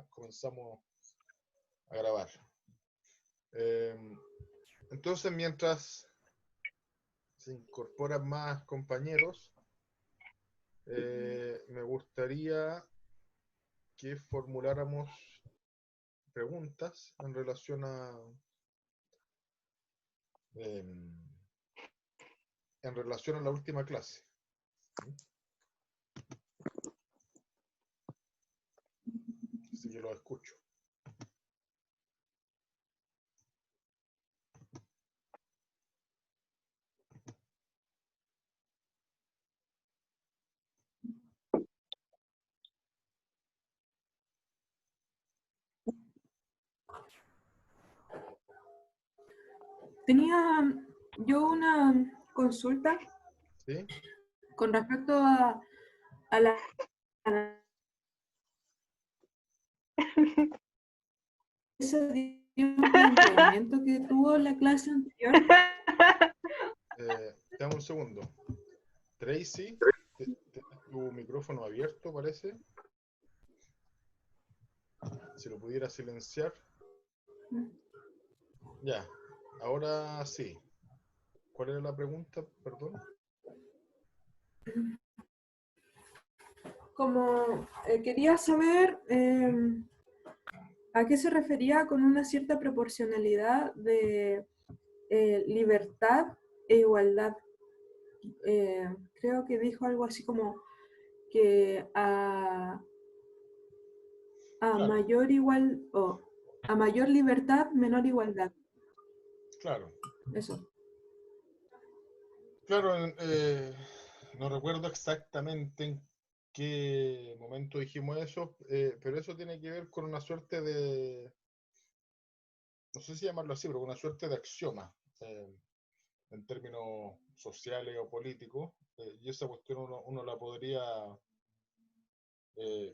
ya comenzamos a grabar. Entonces, mientras se incorporan más compañeros, me gustaría que formuláramos preguntas en relación a la última clase. Así que lo escucho. Tenía yo una consulta, ¿Sí? con respecto a la ese planteamiento que tuvo la clase anterior. Dame un segundo. Tracy, ¿tienes tu micrófono abierto, parece? Si lo pudiera silenciar. Ya, ahora sí. ¿Cuál era la pregunta? Perdón. Como quería saber a qué se refería con una cierta proporcionalidad de libertad e igualdad. Creo que dijo algo así como que Claro, a mayor libertad, menor igualdad. claro. Eso. Claro, no recuerdo exactamente en qué momento dijimos eso, pero eso tiene que ver con una suerte de, no sé si llamarlo así, pero una suerte de axioma en términos sociales o políticos, y esa cuestión uno la podría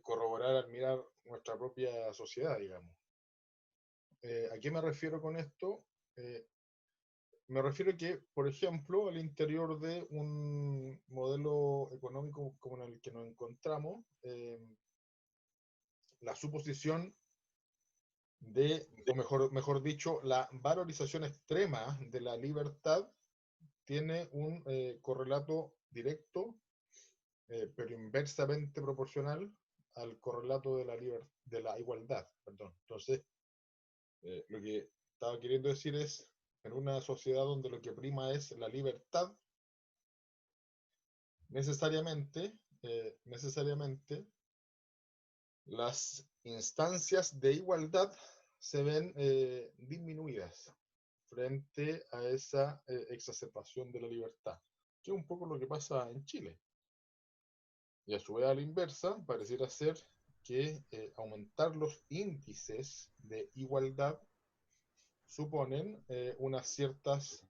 corroborar al mirar nuestra propia sociedad, digamos. ¿A qué me refiero con esto? Me refiero que, por ejemplo, al interior de un modelo económico como en el que nos encontramos, la suposición de, o mejor dicho, la valorización extrema de la libertad tiene un correlato directo, pero inversamente proporcional al correlato de la igualdad. Perdón. Entonces, lo que estaba queriendo decir es, en una sociedad donde lo que prima es la libertad, necesariamente las instancias de igualdad se ven disminuidas frente a esa exacerbación de la libertad, que es un poco lo que pasa en Chile. Y a su vez, a la inversa, pareciera ser que aumentar los índices de igualdad suponen unas ciertas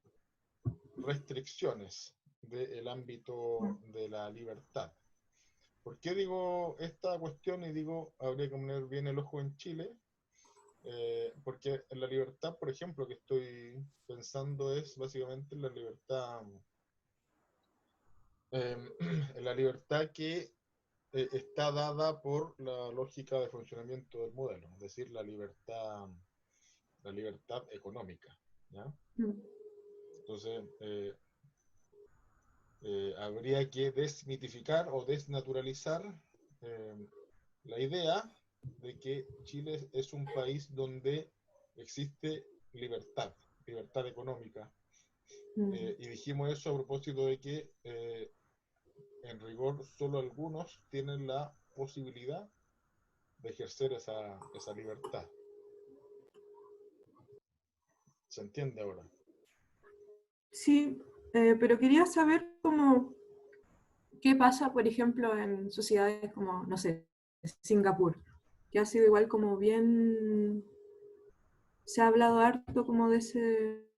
restricciones del ámbito de la libertad. ¿Por qué digo esta cuestión y digo habría que poner bien el ojo en Chile? Porque en la libertad, por ejemplo, que estoy pensando es básicamente en la libertad, en la libertad que está dada por la lógica de funcionamiento del modelo, es decir, la libertad económica, ¿ya? Entonces, habría que desmitificar o desnaturalizar la idea de que Chile es un país donde existe libertad económica. Y dijimos eso a propósito de que en rigor solo algunos tienen la posibilidad de ejercer esa libertad. ¿Se entiende ahora? Sí, pero quería saber cómo, qué pasa, por ejemplo, en sociedades como, no sé, Singapur, que ha sido igual como bien, se ha hablado harto como de ese...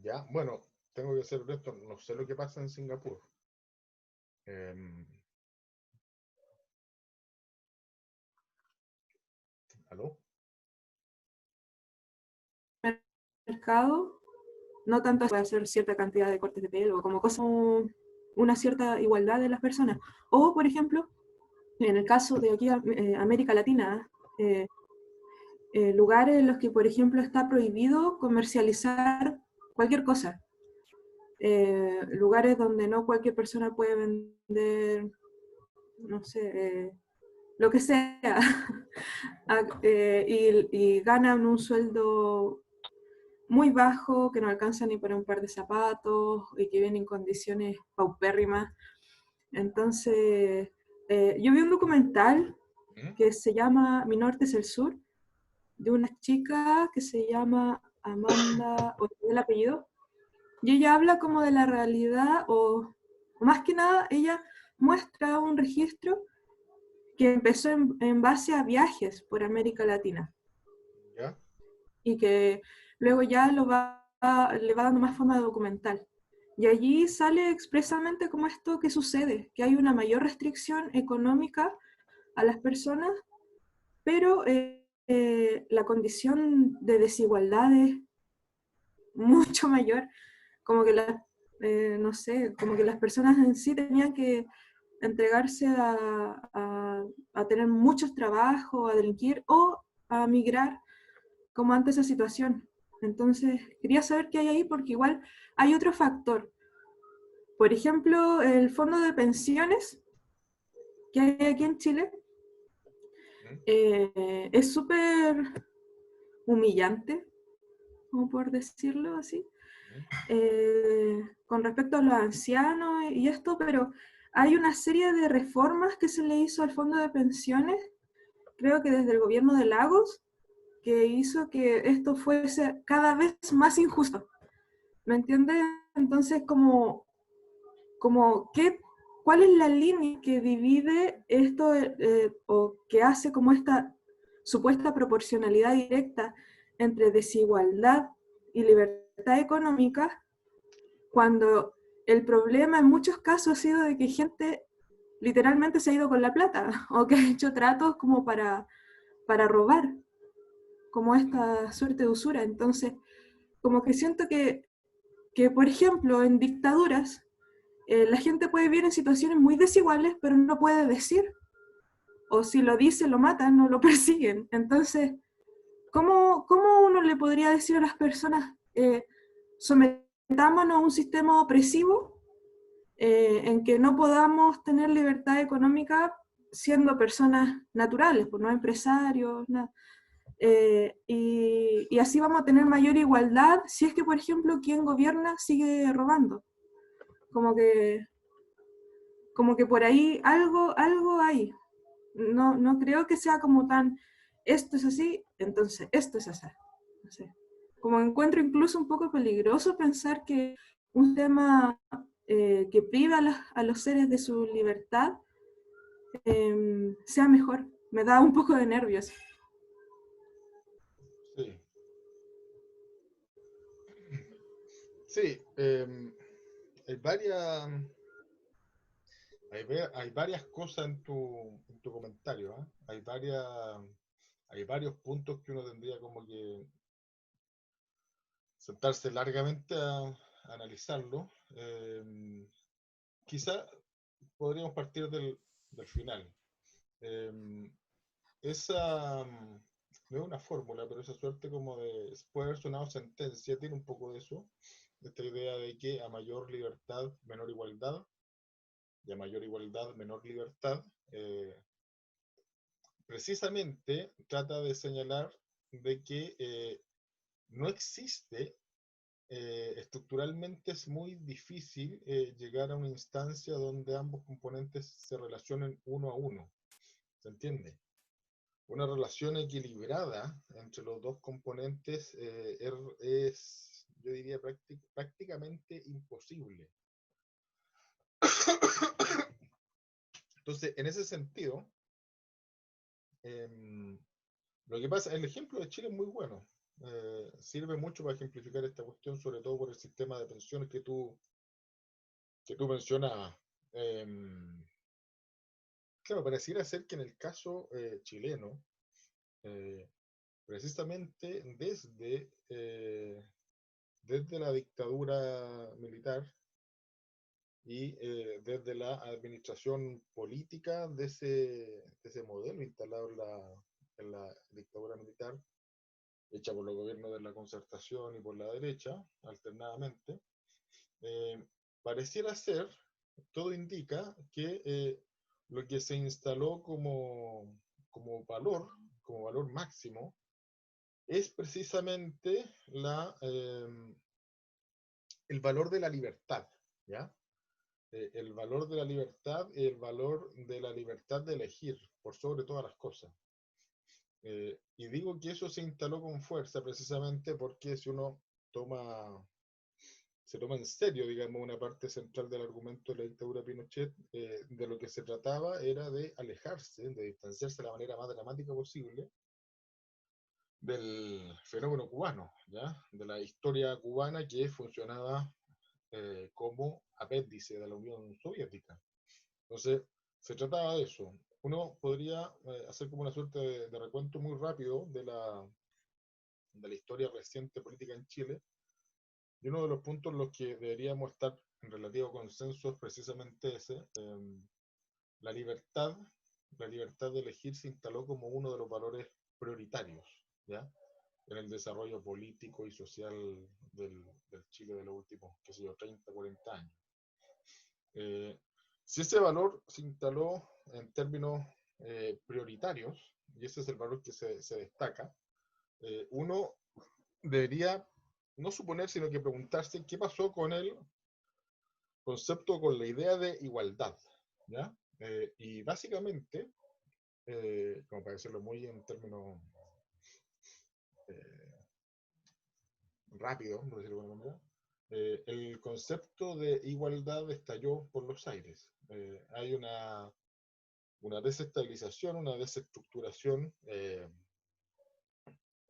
Ya, bueno, tengo que ser honesto, no sé lo que pasa en Singapur. ¿Aló? mercado, no tanto puede hacer cierta cantidad de cortes de pelo, como cosas, una cierta igualdad de las personas. O, por ejemplo, en el caso de aquí, América Latina, lugares en los que, por ejemplo, está prohibido comercializar cualquier cosa. Lugares donde no cualquier persona puede vender, no sé, lo que sea, y ganan un sueldo muy bajo, que no alcanza ni para un par de zapatos y que viene en condiciones paupérrimas. Entonces, yo vi un documental ¿Mm? que se llama Mi Norte es el Sur, de una chica que se llama Amanda, o el apellido, y ella habla como de la realidad, o más que nada, ella muestra un registro que empezó en base a viajes por América Latina ¿Ya? y que luego ya le va dando más forma de documental. Y allí sale expresamente como esto que sucede, que hay una mayor restricción económica a las personas, pero la condición de desigualdad es mucho mayor, como que no sé, como que las personas en sí tenían que entregarse a tener muchos trabajos, a delinquir o a migrar como ante esa situación. Entonces, quería saber qué hay ahí porque igual hay otro factor. Por ejemplo, el fondo de pensiones que hay aquí en Chile ¿Mm? es súper humillante, como por decirlo así, ¿Mm? con respecto a los ancianos y esto, pero hay una serie de reformas que se le hizo al fondo de pensiones, creo que desde el gobierno de Lagos, que hizo que esto fuese cada vez más injusto. ¿Me entiendes? Entonces, ¿cuál es la línea que divide esto o que hace como esta supuesta proporcionalidad directa entre desigualdad y libertad económica, cuando el problema en muchos casos ha sido de que gente literalmente se ha ido con la plata o que ha hecho tratos como para robar, como esta suerte de usura? Entonces, como que siento que por ejemplo, en dictaduras, la gente puede vivir en situaciones muy desiguales, pero no puede decir, o si lo dice, lo matan o lo persiguen. Entonces, ¿cómo uno le podría decir a las personas, sometámonos a un sistema opresivo en que no podamos tener libertad económica siendo personas naturales, pues no empresarios, nada? Y así vamos a tener mayor igualdad si es que, por ejemplo, quien gobierna sigue robando. Como que, como que por ahí algo hay. No creo que sea como tan, esto es así, entonces esto es así. No sé. Como encuentro incluso un poco peligroso pensar que un tema que priva a los seres de su libertad sea mejor. Me da un poco de nervios. Sí. Sí, hay varias, hay varias cosas en tu comentario, ¿eh? Hay varios puntos que uno tendría como que sentarse largamente a analizarlo. Quizá podríamos partir del final. Eh, esa no es una fórmula, pero esa suerte como de puede haber sonado sentencia, tiene un poco de eso, de esta idea de que a mayor libertad, menor igualdad, y a mayor igualdad, menor libertad. Precisamente trata de señalar de que no existe, estructuralmente es muy difícil llegar a una instancia donde ambos componentes se relacionen uno a uno. ¿Se entiende? Una relación equilibrada entre los dos componentes es, yo diría, prácticamente imposible. Entonces, en ese sentido, eh, lo que pasa, el ejemplo de Chile es muy bueno. Sirve mucho para ejemplificar esta cuestión, sobre todo por el sistema de pensiones que tú mencionabas. Eh, claro, pareciera ser que en el caso chileno, eh, precisamente desde la dictadura militar y desde la administración política precisamente ese modelo instalado en la dictadura militar, hecha por los gobiernos de la concertación y por la derecha, alternadamente, pareciera ser, todo indica que lo que se instaló como valor máximo, es precisamente el valor de la libertad, ¿ya? El valor de la libertad y el valor de la libertad de elegir por sobre todas las cosas. Y digo que eso se instaló con fuerza precisamente porque si uno se toma en serio, digamos, una parte central del argumento de la dictadura de Pinochet, de lo que se trataba era de alejarse, de distanciarse de la manera más dramática posible del fenómeno cubano, ¿ya? De la historia cubana que funcionaba como apéndice de la Unión Soviética. Entonces, se trataba de eso. Uno podría hacer como una suerte de recuento muy rápido de la historia reciente política en Chile, y uno de los puntos en los que deberíamos estar en relativo consenso es precisamente ese. La libertad, la libertad de elegir se instaló como uno de los valores prioritarios, ¿ya? En el desarrollo político y social del Chile de los últimos, qué sé yo, 30, 40 años. Si ese valor se instaló en términos prioritarios, y ese es el valor que se destaca, uno debería no suponer, sino que preguntarse qué pasó con el concepto, con la idea de igualdad, ¿ya? Y básicamente, como para decirlo muy en términos rápidos, por decirlo de alguna manera, el concepto de igualdad estalló por los aires. Hay una desestabilización, una desestructuración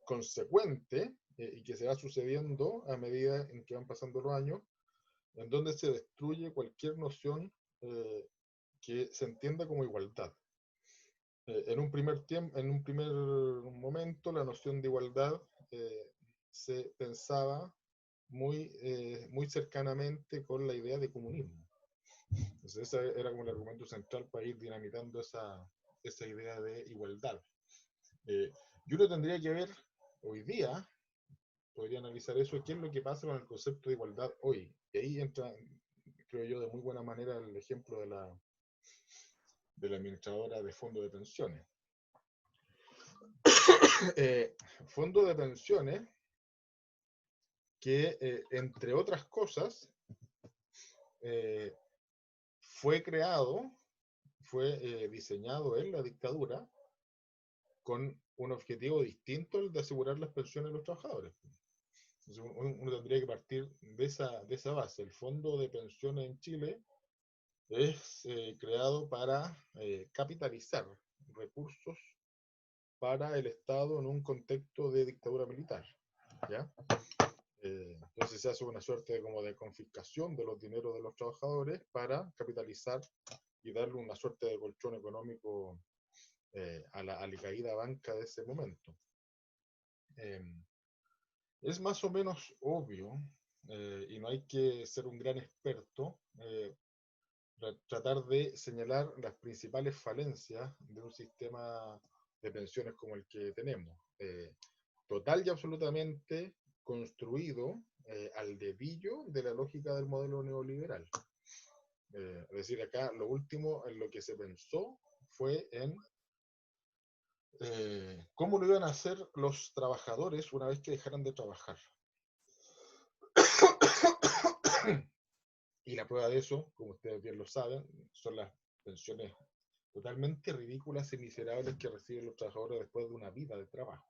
consecuente y que se va sucediendo a medida en que van pasando los años, en donde se destruye cualquier noción que se entienda como igualdad. En un primer momento, la noción de igualdad se pensaba muy cercanamente con la idea de comunismo. Entonces, ese era como el argumento central para ir dinamitando esa idea de igualdad. Y uno tendría que ver hoy día, podría analizar eso, qué es lo que pasa con el concepto de igualdad hoy. Y ahí entra, creo yo, de muy buena manera el ejemplo de la administradora de fondos de pensiones. Fondo de pensiones que, entre otras cosas, fue diseñado en la dictadura con un objetivo distinto al de asegurar las pensiones de los trabajadores. Entonces, uno tendría que partir de esa base. El fondo de pensiones en Chile es creado para capitalizar recursos para el Estado en un contexto de dictadura militar, ¿ya? Entonces se hace una suerte como de confiscación de los dineros de los trabajadores para capitalizar y darle una suerte de colchón económico a la caída banca de ese momento. Es más o menos obvio, y no hay que ser un gran experto, tratar de señalar las principales falencias de un sistema de pensiones como el que tenemos. Total y absolutamente construido al dedillo de la lógica del modelo neoliberal. Es decir, acá lo último en lo que se pensó fue en cómo lo iban a hacer los trabajadores una vez que dejaran de trabajar. Y la prueba de eso, como ustedes bien lo saben, son las pensiones totalmente ridículas y miserables que reciben los trabajadores después de una vida de trabajo.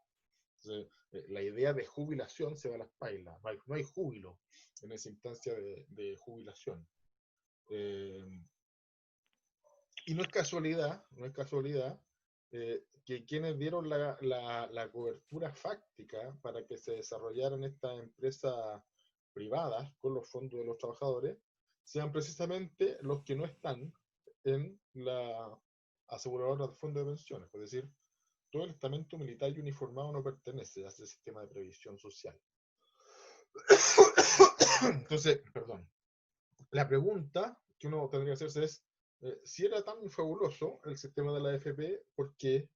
Entonces, la idea de jubilación se va a las pailas. No hay júbilo en esa instancia de jubilación. Y no es casualidad que quienes dieron la cobertura fáctica para que se desarrollaran estas empresas privadas con los fondos de los trabajadores sean precisamente los que no están en la aseguradora de fondos de pensiones. Es decir, todo el estamento militar y uniformado no pertenece a ese sistema de previsión social. Entonces, perdón, la pregunta que uno tendría que hacerse es, si era tan fabuloso el sistema de la AFP, porque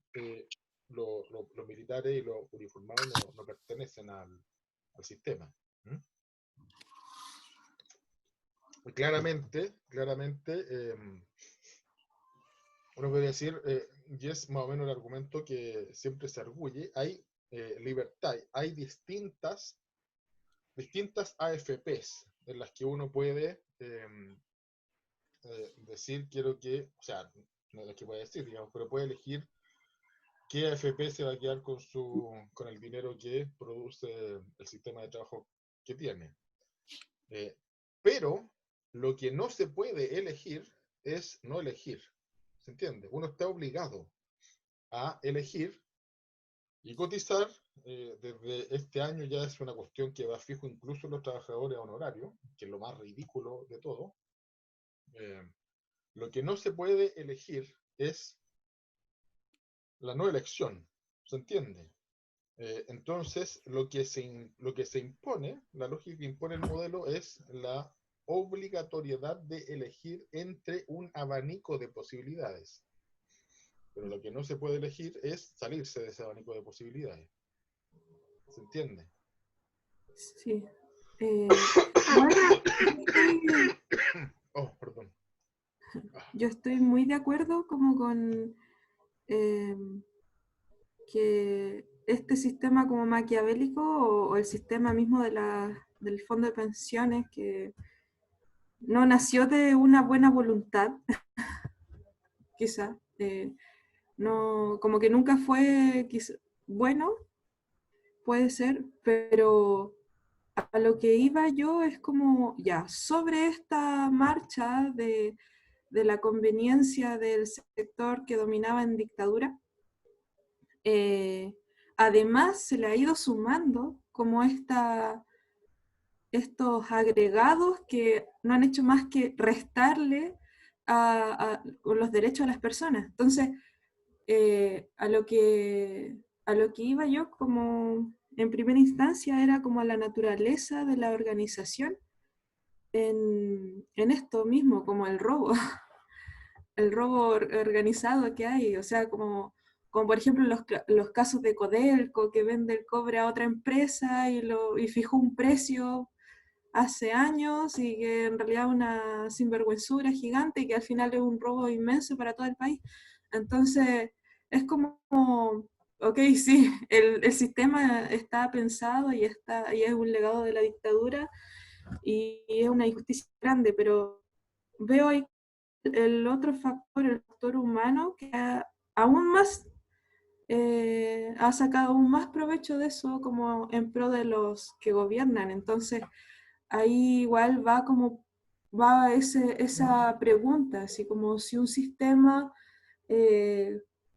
los militares y los uniformados no pertenecen al sistema. ¿Mm? Claramente, uno puede decir, y es más o menos el argumento que siempre se arguye, hay libertad, hay distintas AFPs en las que uno puede decir, quiero que, o sea, no es que puede decir, digamos, pero puede elegir qué AFP se va a quedar con el dinero que produce el sistema de trabajo que tiene. Pero lo que no se puede elegir es no elegir. ¿Se entiende? Uno está obligado a elegir y cotizar. Desde este año ya es una cuestión que va fijo incluso en los trabajadores honorarios, que es lo más ridículo de todo. Lo que no se puede elegir es la no elección. ¿Se entiende? Entonces, lo que se impone, la lógica que impone el modelo es la obligatoriedad de elegir entre un abanico de posibilidades. Pero lo que no se puede elegir es salirse de ese abanico de posibilidades. ¿Se entiende? Sí. Igual Oh, perdón. yo estoy muy de acuerdo como con eh, que este sistema como maquiavélico o el sistema mismo del fondo de pensiones que no nació de una buena voluntad, quizá, no, como que nunca fue bueno, puede ser, pero a lo que iba yo es como, ya, sobre esta marcha de la conveniencia del sector que dominaba en dictadura, eh, además se le ha ido sumando como estos agregados que no han hecho más que restarle a los derechos de las personas. Entonces, a lo que iba yo como en primera instancia era como a la naturaleza de la organización en esto mismo, como el robo, el robo organizado que hay, o sea, como por ejemplo los casos de Codelco que vende el cobre a otra empresa y fijó un precio hace años y que en realidad es una sinvergüenzura gigante y que al final es un robo inmenso para todo el país. Entonces, es como, ok, sí, el sistema está pensado y es un legado de la dictadura y es una injusticia grande, pero veo ahí el otro factor, el factor humano, que aún más ha sacado aún más provecho de eso como en pro de los que gobiernan. Entonces, ahí igual va esa pregunta, así como si un sistema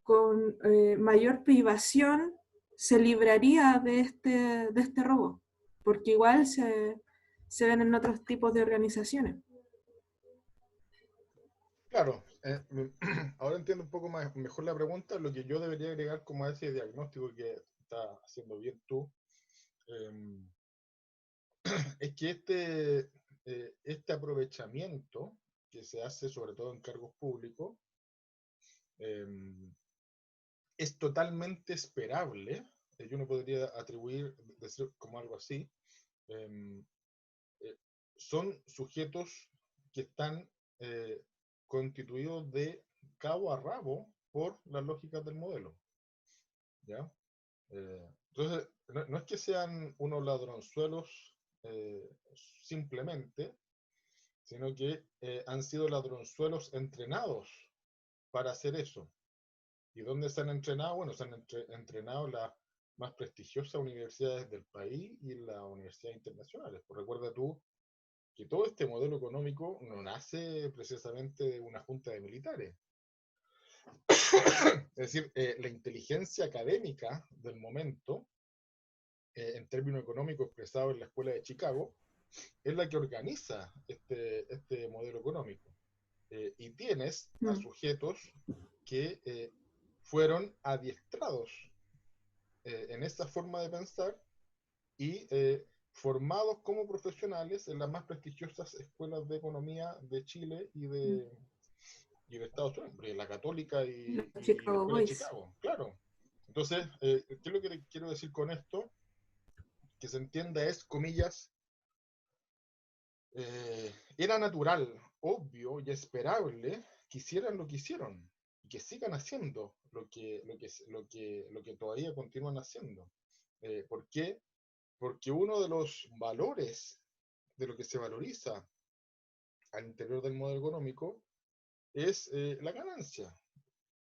con mayor privación se libraría de este robo, porque igual se ven en otros tipos de organizaciones. Claro, ahora entiendo un poco mejor la pregunta. Lo que yo debería agregar como a ese diagnóstico que está haciendo bien tú, eh, es que este aprovechamiento que se hace sobre todo en cargos públicos eh, es totalmente esperable. Yo no podría atribuir, decir como algo así. eh, eh, Son sujetos que están eh, constituidos de cabo a rabo por las lógicas del modelo. ¿Ya? Entonces, no es que sean unos ladronzuelos simplemente, sino que han sido ladronzuelos entrenados para hacer eso. ¿Y dónde se han entrenado? Bueno, se han entrenado las más prestigiosas universidades del país y las universidades internacionales. Pues recuerda tú que todo este modelo económico no nace precisamente de una junta de militares. Es decir, la inteligencia académica del momento, en términos económicos expresado en la Escuela de Chicago, es la que organiza este modelo económico. Y tienes a sujetos que fueron adiestrados en esta forma de pensar y formados como profesionales en las más prestigiosas escuelas de economía de Chile y el Estado suele, la Católica Los y la Chicago Escuela de Boys. Chicago, claro. Entonces, ¿qué es lo que quiero decir con esto? Que se entienda es, comillas, era natural, obvio y esperable que hicieran lo que hicieron y que sigan haciendo lo que todavía continúan haciendo. ¿Por qué? Porque uno de los valores de lo que se valoriza al interior del modelo económico es la ganancia.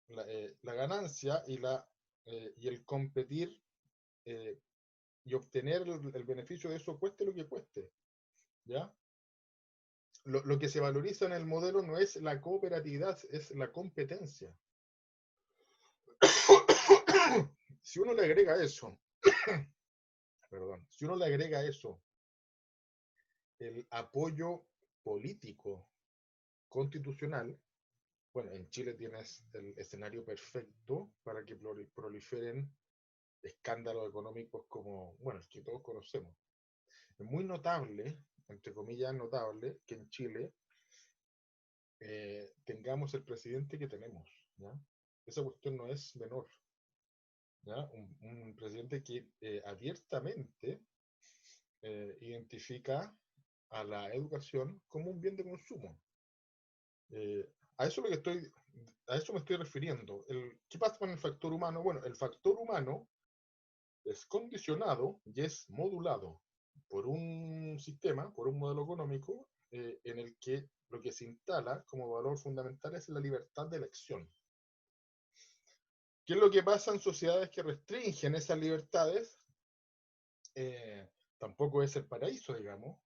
La ganancia y el competir eh, y obtener el beneficio de eso cueste lo que cueste. ¿Ya? Lo que se valoriza en el modelo no es la cooperatividad, es la competencia. Si uno le agrega eso, perdón, si uno le agrega eso, el apoyo político constitucional, bueno, en Chile tienes el escenario perfecto para que proliferen escándalos económicos como, bueno, el que todos conocemos. Es muy notable, entre comillas notable, que en Chile tengamos el presidente que tenemos, ¿ya? Esa cuestión no es menor, ¿ya? Un presidente que abiertamente identifica a la educación como un bien de consumo. A eso lo que estoy, a eso me estoy refiriendo. ¿Qué pasa con el factor humano? Bueno, el factor humano es condicionado y es modulado por un sistema, por un modelo económico en el que lo que se instala como valor fundamental es la libertad de elección. ¿Qué es lo que pasa en sociedades que restringen esas libertades? Tampoco es el paraíso, digamos,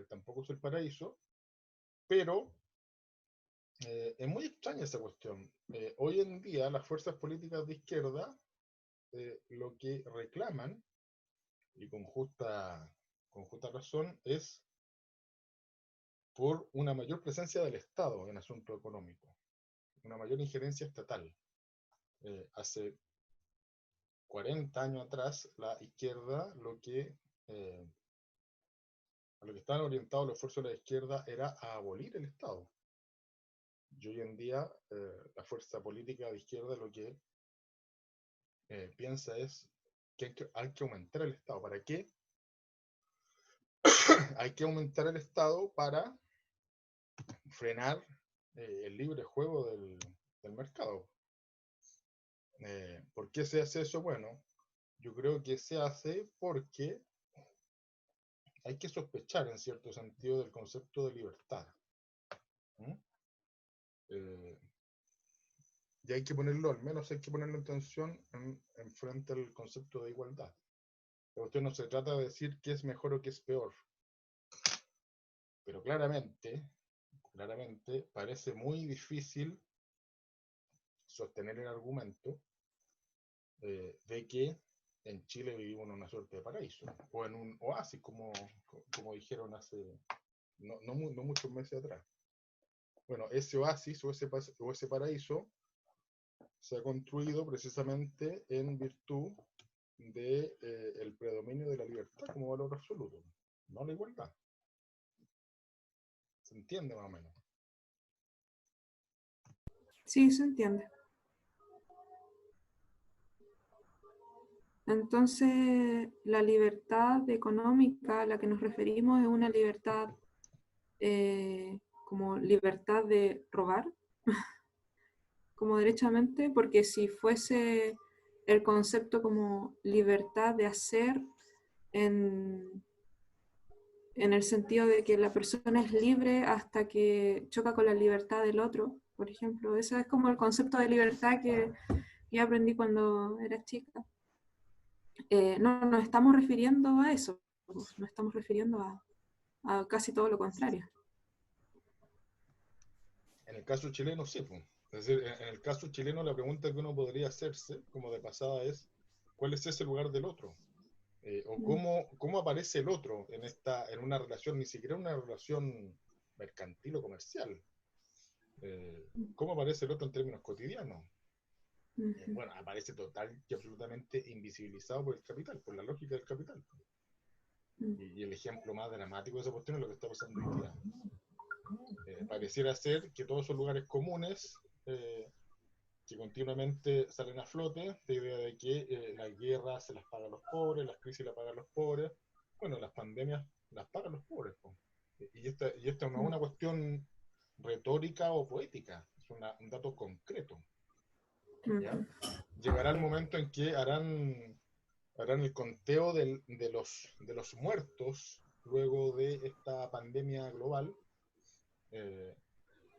tampoco es el paraíso, pero es muy extraña esa cuestión. Hoy en día las fuerzas políticas de izquierda lo que reclaman, y con justa razón, es por una mayor presencia del Estado en asuntos económicos, una mayor injerencia estatal. Hace 40 años atrás, la izquierda a lo que estaban orientados los esfuerzos de la izquierda era a abolir el Estado. Y hoy en día la fuerza política de izquierda lo que piensa es que hay que aumentar el Estado. ¿Para qué? Hay que aumentar el Estado para frenar el libre juego del mercado. ¿Por qué se hace eso? Bueno, yo creo que se hace porque hay que sospechar en cierto sentido del concepto de libertad. ¿Mm? Eh, y hay que ponerlo, al menos hay que ponerlo en tensión en frente al concepto de igualdad. La cuestión no se trata de decir qué es mejor o qué es peor, pero claramente parece muy difícil sostener el argumento de que en Chile vivimos en una suerte de paraíso, o en un oasis, como dijeron hace no muchos meses atrás. Bueno, ese oasis o ese paraíso se ha construido precisamente en virtud de el predominio de la libertad como valor absoluto, no la igualdad. ¿Se entiende más o menos? Sí, se entiende. Entonces, la libertad económica a la que nos referimos es una libertad como libertad de robar, como derechamente, porque si fuese el concepto como libertad de hacer en el sentido de que la persona es libre hasta que choca con la libertad del otro, por ejemplo, ese es como el concepto de libertad que aprendí cuando era chica. No nos estamos refiriendo a eso, nos estamos refiriendo a casi todo lo contrario. En el caso chileno, sí. Pues. Es decir, en el caso chileno, la pregunta que uno podría hacerse, como de pasada, es: ¿cuál es ese lugar del otro? O cómo aparece el otro en una relación, ni siquiera una relación mercantil o comercial. ¿Cómo aparece el otro en términos cotidianos? Bueno, aparece total y absolutamente invisibilizado por el capital, por la lógica del capital. Y el ejemplo más dramático de esa cuestión es lo que está pasando hoy día. Pareciera ser que todos esos lugares comunes que continuamente salen a flote, esta idea de que la guerra se las paga a los pobres, las crisis las pagan los pobres, bueno, las pandemias las pagan los pobres. Po. Y esta no es una cuestión retórica o poética, es un dato concreto. ¿Ya? Llegará el momento en que harán el conteo de los muertos luego de esta pandemia global,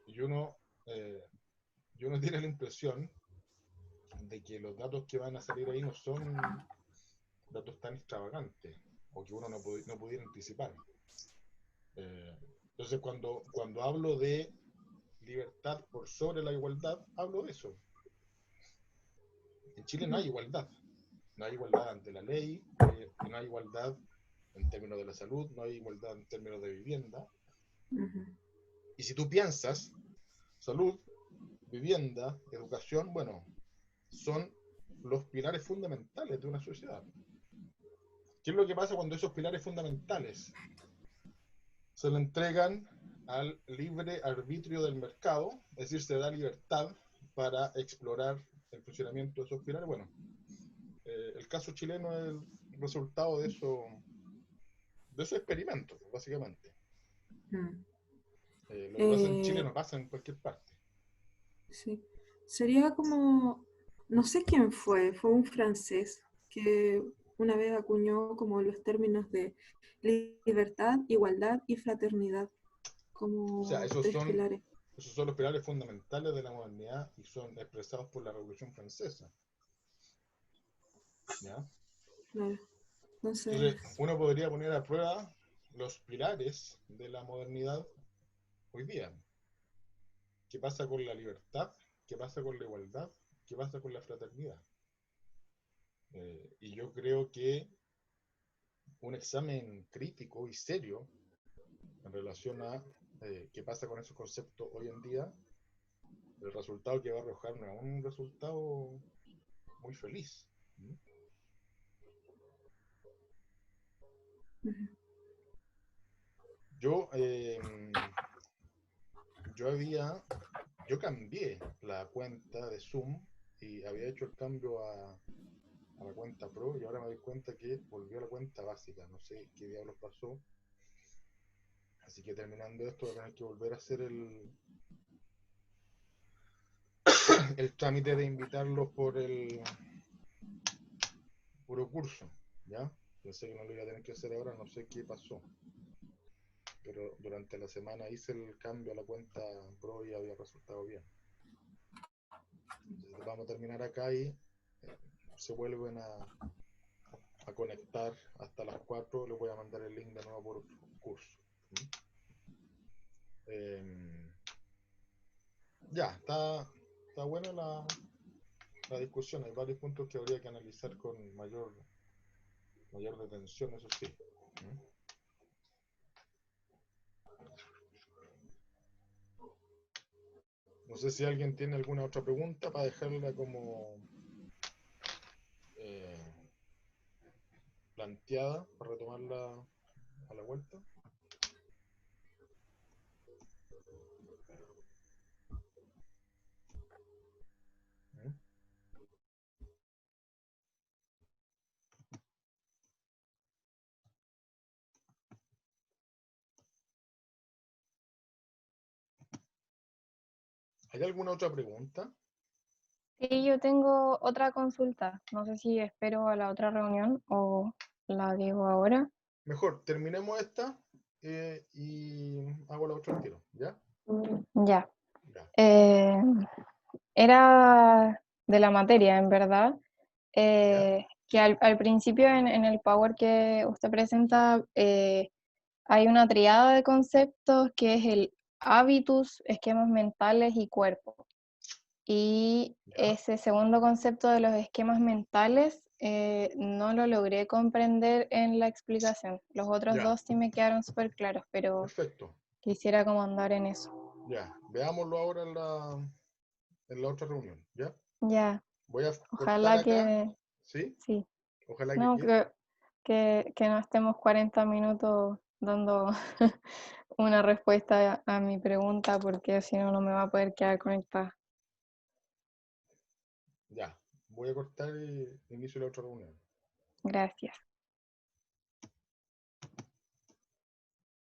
y uno tiene la impresión de que los datos que van a salir ahí no son datos tan extravagantes o que uno no pudiera anticipar. Entonces, cuando hablo de libertad por sobre la igualdad, hablo de eso. En Chile no hay igualdad. No hay igualdad ante la ley, no hay igualdad en términos de la salud, no hay igualdad en términos de vivienda. Y si tú piensas, salud, vivienda, educación, bueno, son los pilares fundamentales de una sociedad. ¿Qué es lo que pasa cuando esos pilares fundamentales se le entregan al libre arbitrio del mercado? Es decir, se da libertad para explorar el funcionamiento de esos pilares. Bueno, el caso chileno es el resultado de esos experimentos, básicamente. Lo que pasa en Chile no pasa en cualquier parte. Sí. Sería como, no sé quién fue un francés que una vez acuñó como los términos de libertad, igualdad y fraternidad como O sea, tres pilares. esos son los pilares fundamentales de la modernidad y son expresados por la Revolución Francesa. ¿Ya? Claro. Entonces, uno podría poner a prueba los pilares de la modernidad hoy día. ¿Qué pasa con la libertad? ¿Qué pasa con la igualdad? ¿Qué pasa con la fraternidad? Y yo creo que un examen crítico y serio en relación a qué pasa con esos conceptos hoy en día, el resultado que va a arrojar no es un resultado muy feliz. Yo cambié la cuenta de Zoom y había hecho el cambio a la cuenta Pro y ahora me doy cuenta que volvió a la cuenta básica. No sé qué diablos pasó. Así que terminando esto voy a tener que volver a hacer el trámite de invitarlos por el puro curso. ¿Ya? Pensé que no lo iba a tener que hacer ahora, no sé qué pasó. Pero durante la semana hice el cambio a la cuenta Pro y había resultado bien. Entonces vamos a terminar acá y se vuelven a conectar hasta las 4. Les voy a mandar el link de nuevo por curso. Ya, está buena la discusión. Hay varios puntos que habría que analizar con mayor detención, eso sí. No sé si alguien tiene alguna otra pregunta para dejarla como planteada, para retomarla a la vuelta. ¿Hay alguna otra pregunta? Sí, yo tengo otra consulta. No sé si espero a la otra reunión o la digo ahora. Mejor, terminemos esta y hago la otra al tiro, ¿ya? Ya. Ya. Era de la materia, en verdad. ¿Ya? Que al principio en el Power que usted presenta hay una triada de conceptos que es el hábitus, esquemas mentales y cuerpo. Y ¿Ya? ese segundo concepto de los esquemas mentales no lo logré comprender en la explicación. Los otros Ya. dos sí me quedaron súper claros, pero Perfecto. quisiera como andar en eso. Ya. Veámoslo ahora en la otra reunión, ¿ya? Ya, Voy a cortar ojalá acá, que ¿sí? sí. Ojalá que No, quede. que no estemos 40 minutos dando una respuesta a mi pregunta porque si no, no me va a poder quedar conectada. Ya, voy a cortar y inicio la otra reunión. Gracias.